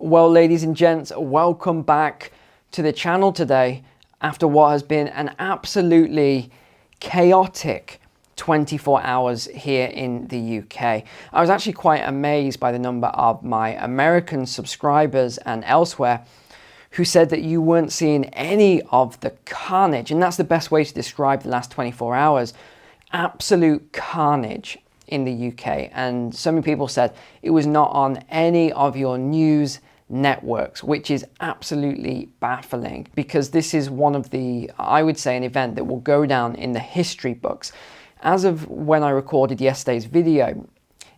Well, ladies and gents, welcome back to the channel today after what has been an absolutely chaotic 24 hours here in the UK. I was actually quite amazed by the number of my American subscribers and elsewhere who said that you weren't seeing any of the carnage, and that's the best way to describe the last 24 hours. Absolute carnage in the UK, and so many people said it was not on any of your news networks, which is absolutely baffling, because this is one of the, I would say, an event that will go down in the history books. As of when I recorded yesterday's video,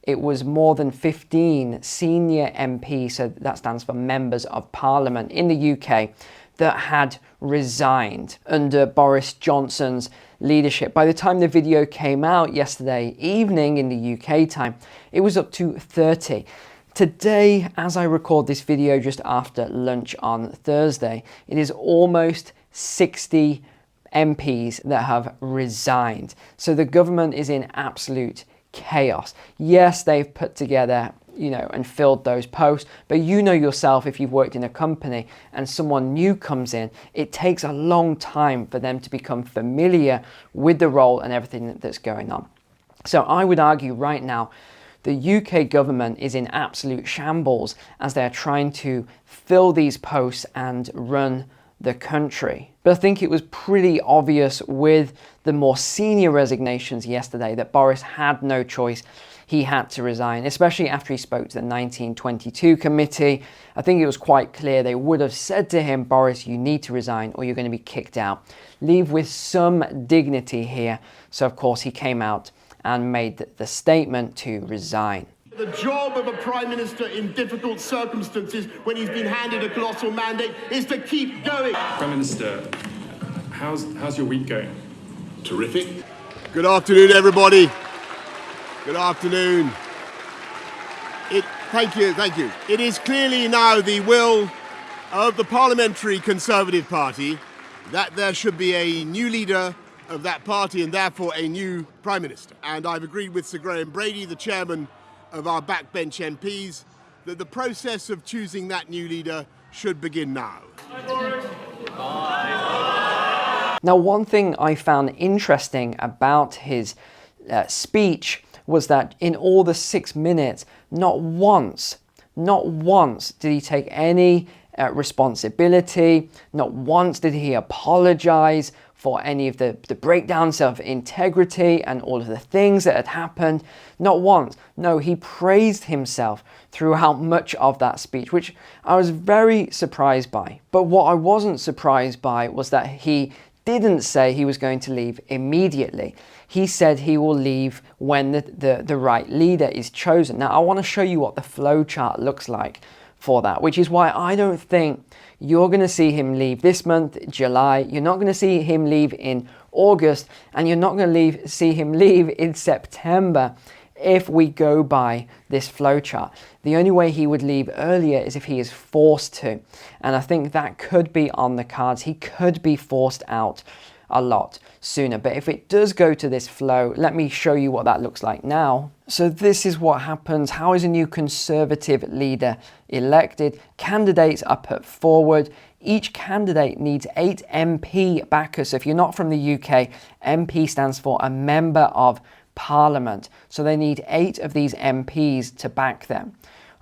it was more than 15 senior MPs, so that stands for members of parliament in the UK, that had resigned under Boris Johnson's leadership. By the time the video came out yesterday evening in the UK time, it was up to 30. Today, as I record this video just after lunch on Thursday, it is almost 60 MPs that have resigned. So the government is in absolute chaos. Yes, they've put together, and filled those posts, but yourself, if you've worked in a company and someone new comes in, it takes a long time for them to become familiar with the role and everything that's going on. So I would argue right now, the UK government is in absolute shambles as they're trying to fill these posts and run the country. But I think it was pretty obvious with the more senior resignations yesterday that Boris had no choice. He had to resign, especially after he spoke to the 1922 committee. I think it was quite clear they would have said to him, Boris, you need to resign or you're going to be kicked out. Leave with some dignity here. So of course he came out and made the statement to resign. The job of a Prime Minister in difficult circumstances when he's been handed a colossal mandate is to keep going. Prime Minister, how's your week going? Terrific. Good afternoon, everybody. Good afternoon. Thank you. It is clearly now the will of the Parliamentary Conservative Party that there should be a new leader of that party and therefore a new Prime Minister. And I've agreed with Sir Graham Brady, the chairman of our backbench MPs, that the process of choosing that new leader should begin now. Hi, Boris. Bye. Now, one thing I found interesting about his speech was that in all the 6 minutes, not once did he take any responsibility. Not once did he apologize for any of the breakdowns of integrity and all of the things that had happened. Not once. No, he praised himself throughout much of that speech, which I was very surprised by. But what I wasn't surprised by was that he didn't say he was going to leave immediately. He said he will leave when the right leader is chosen. Now, I want to show you what the flow chart looks like for that, which is why I don't think you're going to see him leave this month, July. You're not going to see him leave in August, and you're not going to see him leave in September if we go by this flow chart. The only way he would leave earlier is if he is forced to, and I think that could be on the cards. He could be forced out a lot sooner. But if it does go to this flow, let me show you what that looks like now. So this is what happens. How is a new Conservative leader elected? Candidates are put forward. Each candidate needs 8 MP backers. So if you're not from the UK, MP stands for a member of Parliament. So they need 8 of these MPs to back them.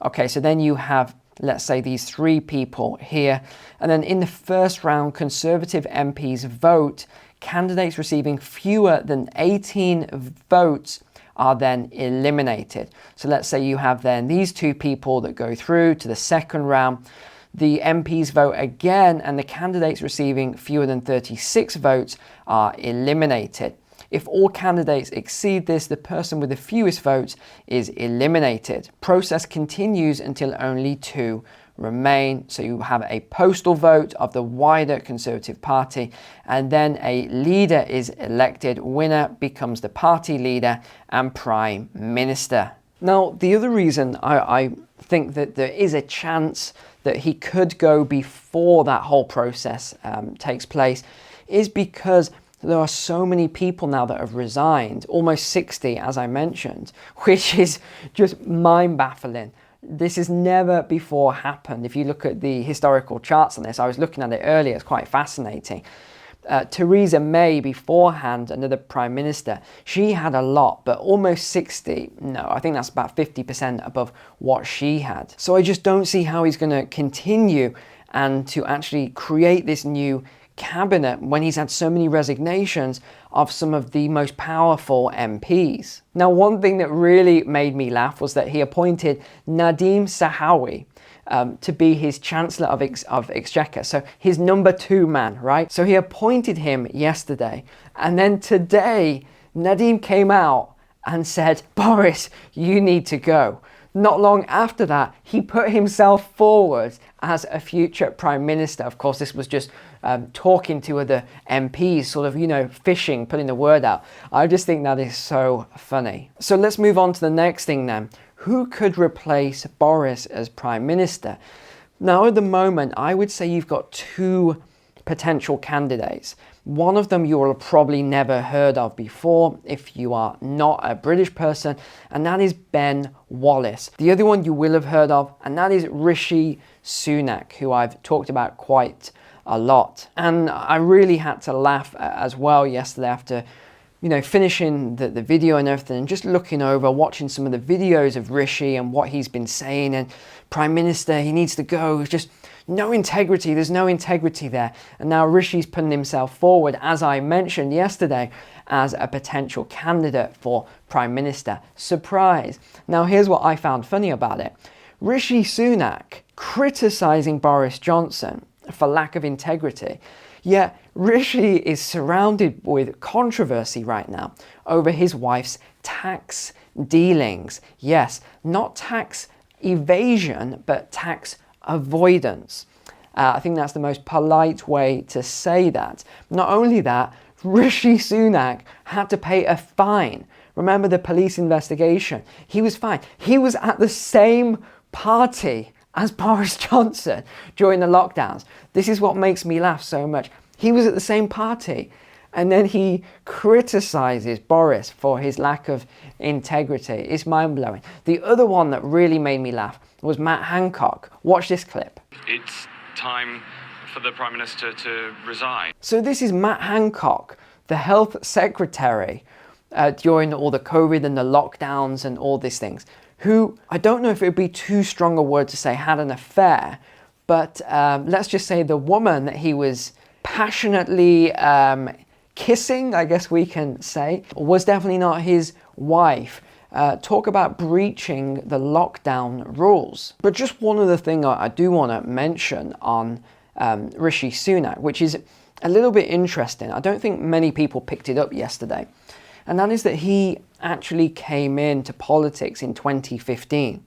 Okay, so then you have, let's say, these 3 people here. And then in the first round, Conservative MPs vote. Candidates receiving fewer than 18 votes are then eliminated. So let's say you have then these 2 people that go through to the second round. The MPs vote again, and the candidates receiving fewer than 36 votes are eliminated. If all candidates exceed this, the person with the fewest votes is eliminated. Process continues until only 2 remain. So you have a postal vote of the wider Conservative Party, and then a leader is elected. Winner becomes the party leader and Prime Minister. Now, the other reason I think that there is a chance that he could go before that whole process takes place is because there are so many people now that have resigned, almost 60, as I mentioned, which is just mind-baffling. This has never before happened. If you look at the historical charts on this, I was looking at it earlier, it's quite fascinating. Theresa May beforehand, another Prime Minister, she had a lot, but almost 60, no, I think that's about 50% above what she had. So I just don't see how he's going to continue and to actually create this new cabinet when he's had so many resignations of some of the most powerful MPs. Now, one thing that really made me laugh was that he appointed Nadim Sahawi to be his Chancellor of Exchequer, so his number 2 man, right? So he appointed him yesterday, and then today Nadim came out and said, Boris, you need to go. Not long after that, he put himself forward as a future Prime Minister. Of course, this was just talking to other MPs, sort of, you know, fishing, putting the word out. I just think that is so funny. So let's move on to the next thing then. Who could replace Boris as Prime Minister? Now, at the moment, I would say you've got 2 potential candidates. One of them you will have probably never heard of before if you are not a British person, and that is Ben Wallace. The other one you will have heard of, and that is Rishi Sunak, who I've talked about quite a lot. And I really had to laugh as well yesterday after, you know, finishing the video and everything, and just looking over, watching some of the videos of Rishi and what he's been saying, and Prime Minister, he needs to go, just no integrity, there's no integrity there. And now Rishi's putting himself forward, as I mentioned yesterday, as a potential candidate for Prime Minister. Surprise. Now here's what I found funny about it. Rishi Sunak criticising Boris Johnson for lack of integrity. Yet Rishi is surrounded with controversy right now over his wife's tax dealings. Yes, not tax evasion, but tax avoidance. I think that's the most polite way to say that. Not only that, Rishi Sunak had to pay a fine. Remember the police investigation? He was fined. He was at the same party as Boris Johnson during the lockdowns. This is what makes me laugh so much. He was at the same party, and then he criticizes Boris for his lack of integrity. It's mind-blowing. The other one that really made me laugh was Matt Hancock. Watch this clip. It's time for the Prime Minister to resign. So this is Matt Hancock, the Health Secretary during all the COVID and the lockdowns and all these things, who, I don't know if it would be too strong a word to say had an affair, but let's just say the woman that he was passionately kissing, I guess we can say, was definitely not his wife. Talk about breaching the lockdown rules. But just one other thing I do want to mention on Rishi Sunak, which is a little bit interesting. I don't think many people picked it up yesterday. And that is that he actually came into politics in 2015.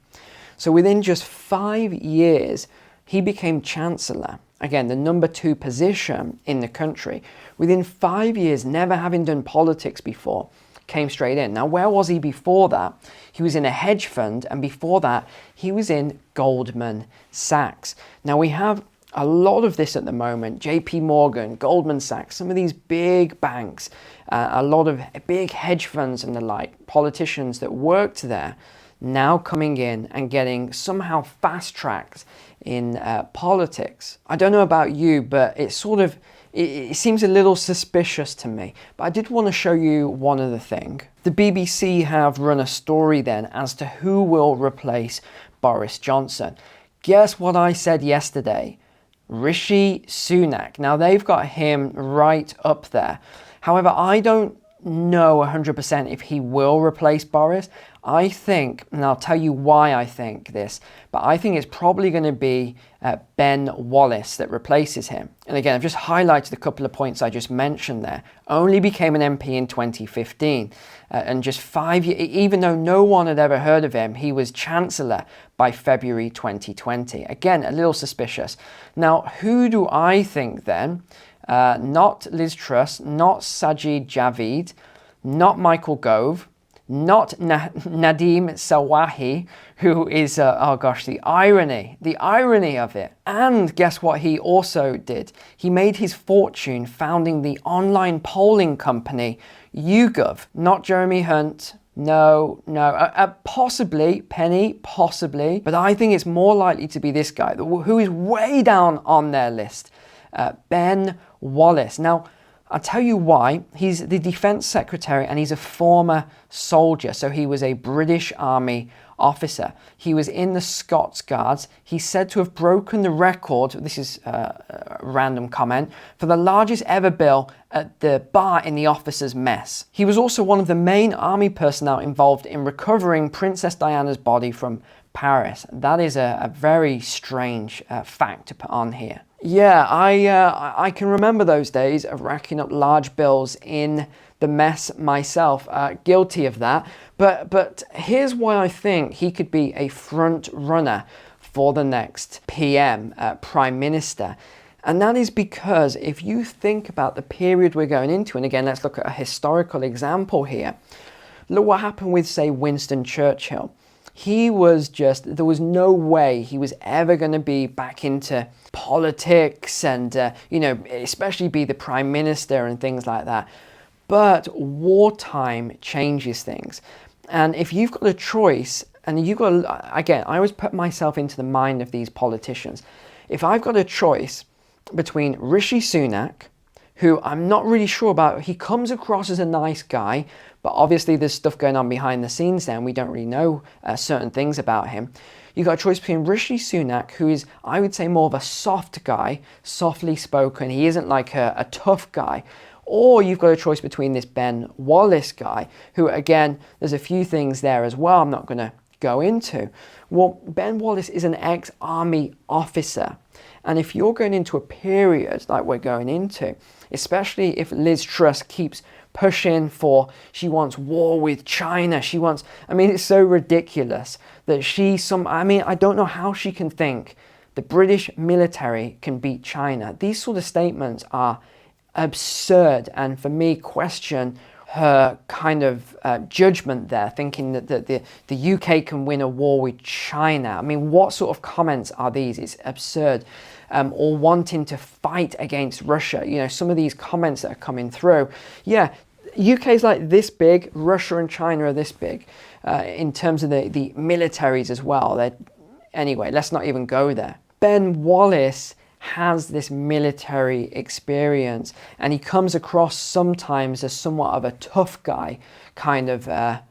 So within just 5 years, he became Chancellor. Again, the number 2 position in the country. Within 5 years, never having done politics before, came straight in. Now, where was he before that? He was in a hedge fund, and before that, he was in Goldman Sachs. Now, we have a lot of this at the moment. JP Morgan, Goldman Sachs, some of these big banks, a lot of big hedge funds and the like, politicians that worked there, now coming in and getting somehow fast-tracked in politics. I don't know about you, but it seems a little suspicious to me. But I did want to show you one other thing. The BBC have run a story then as to who will replace Boris Johnson. Guess what I said yesterday? Rishi Sunak. Now they've got him right up there. However, I don't know 100% if he will replace Boris. I think, and I'll tell you why I think this, but I think it's probably going to be Ben Wallace that replaces him. And again, I've just highlighted a couple of points I just mentioned there. Only became an MP in 2015. And just 5 years, even though no one had ever heard of him, he was Chancellor by February 2020. Again, a little suspicious. Now, who do I think then? Not Liz Truss, not Sajid Javid, not Michael Gove, not Nadim Sawahi, who is, oh gosh, the irony of it. And guess what he also did? He made his fortune founding the online polling company YouGov, not Jeremy Hunt, No. Possibly, Penny, possibly. But I think it's more likely to be this guy, who is way down on their list, Ben Wallace. Now, I'll tell you why. He's the Defense Secretary and he's a former soldier. So he was a British Army officer. He was in the Scots Guards. He's said to have broken the record, this is a random comment, for the largest ever bill at the bar in the officers' mess. He was also one of the main army personnel involved in recovering Princess Diana's body from Paris. That is a very strange fact to put on here. Yeah, I can remember those days of racking up large bills in the mess myself, guilty of that. But here's why I think he could be a front runner for the next PM, Prime Minister. And that is because if you think about the period we're going into, and again, let's look at a historical example here. Look what happened with, say, Winston Churchill. There was no way he was ever going to be back into politics and, especially be the prime minister and things like that. But wartime changes things. And if you've got a choice, and you've got, again, I always put myself into the mind of these politicians. If I've got a choice between Rishi Sunak, who I'm not really sure about, he comes across as a nice guy, but obviously there's stuff going on behind the scenes there and we don't really know certain things about him. You've got a choice between Rishi Sunak, who is, I would say, more of a soft guy, softly spoken. He isn't like a tough guy. Or you've got a choice between this Ben Wallace guy, who, again, there's a few things there as well I'm not going to go into. Well, Ben Wallace is an ex-army officer. And if you're going into a period like we're going into, especially if Liz Truss keeps pushing for, she wants war with China, it's so ridiculous that I don't know how she can think the British military can beat China. These sort of statements are absurd, and for me, question her kind of judgment there, thinking that the UK can win a war with China. I mean, what sort of comments are these? It's absurd. Or wanting to fight against Russia. Some of these comments that are coming through. Yeah, UK's like this big, Russia and China are this big in terms of the militaries as well. Anyway, let's not even go there. Ben Wallace has this military experience and he comes across sometimes as somewhat of a tough guy kind of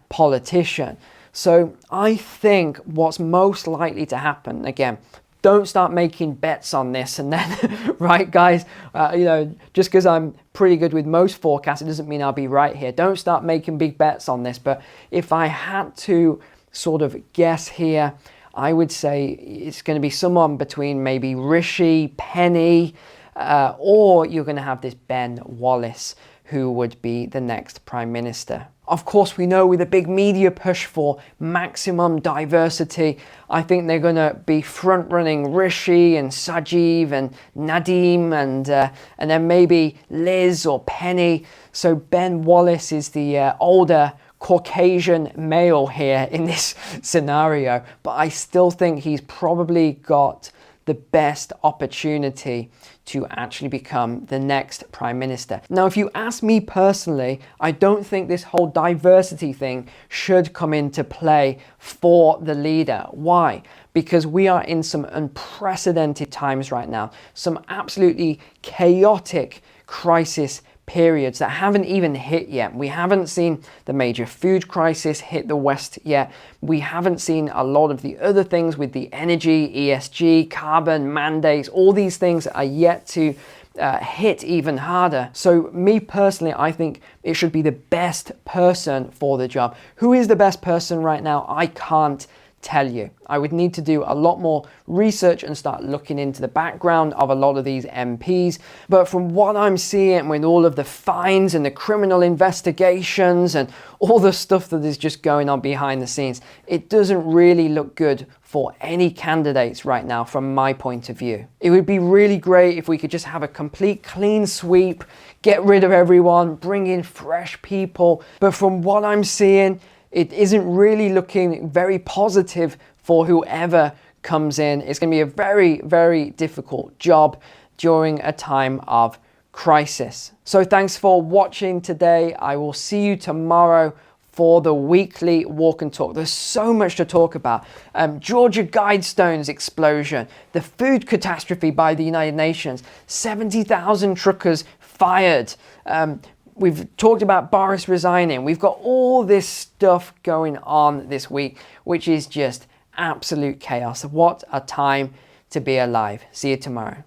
politician. So I think what's most likely to happen, again, don't start making bets on this and then, right guys, just because I'm pretty good with most forecasts, it doesn't mean I'll be right here. Don't start making big bets on this, but if I had to sort of guess here, I would say it's going to be someone between maybe Rishi, Penny, or you're going to have this Ben Wallace, who would be the next Prime Minister. Of course, we know with a big media push for maximum diversity, I think they're going to be front-running Rishi and Sajeev and Nadeem and then maybe Liz or Penny. So Ben Wallace is the older Caucasian male here in this scenario, but I still think he's probably got the best opportunity to actually become the next Prime Minister. Now, if you ask me personally, I don't think this whole diversity thing should come into play for the leader. Why? Because we are in some unprecedented times right now, some absolutely chaotic crisis periods that haven't even hit yet. We haven't seen the major food crisis hit the West yet. We haven't seen a lot of the other things with the energy, ESG, carbon mandates. All these things are yet to hit even harder. So me personally, I think it should be the best person for the job. Who is the best person right now? I can't tell you. I would need to do a lot more research and start looking into the background of a lot of these MPs. But from what I'm seeing with all of the fines and the criminal investigations and all the stuff that is just going on behind the scenes, it doesn't really look good for any candidates right now from my point of view. It would be really great if we could just have a complete clean sweep, get rid of everyone, bring in fresh people. But from what I'm seeing, it isn't really looking very positive for whoever comes in. It's going to be a very, very difficult job during a time of crisis. So thanks for watching today. I will see you tomorrow for the weekly Walk and Talk. There's so much to talk about. Georgia Guidestones explosion, the food catastrophe by the United Nations, 70,000 truckers fired. We've talked about Boris resigning. We've got all this stuff going on this week, which is just absolute chaos. What a time to be alive. See you tomorrow.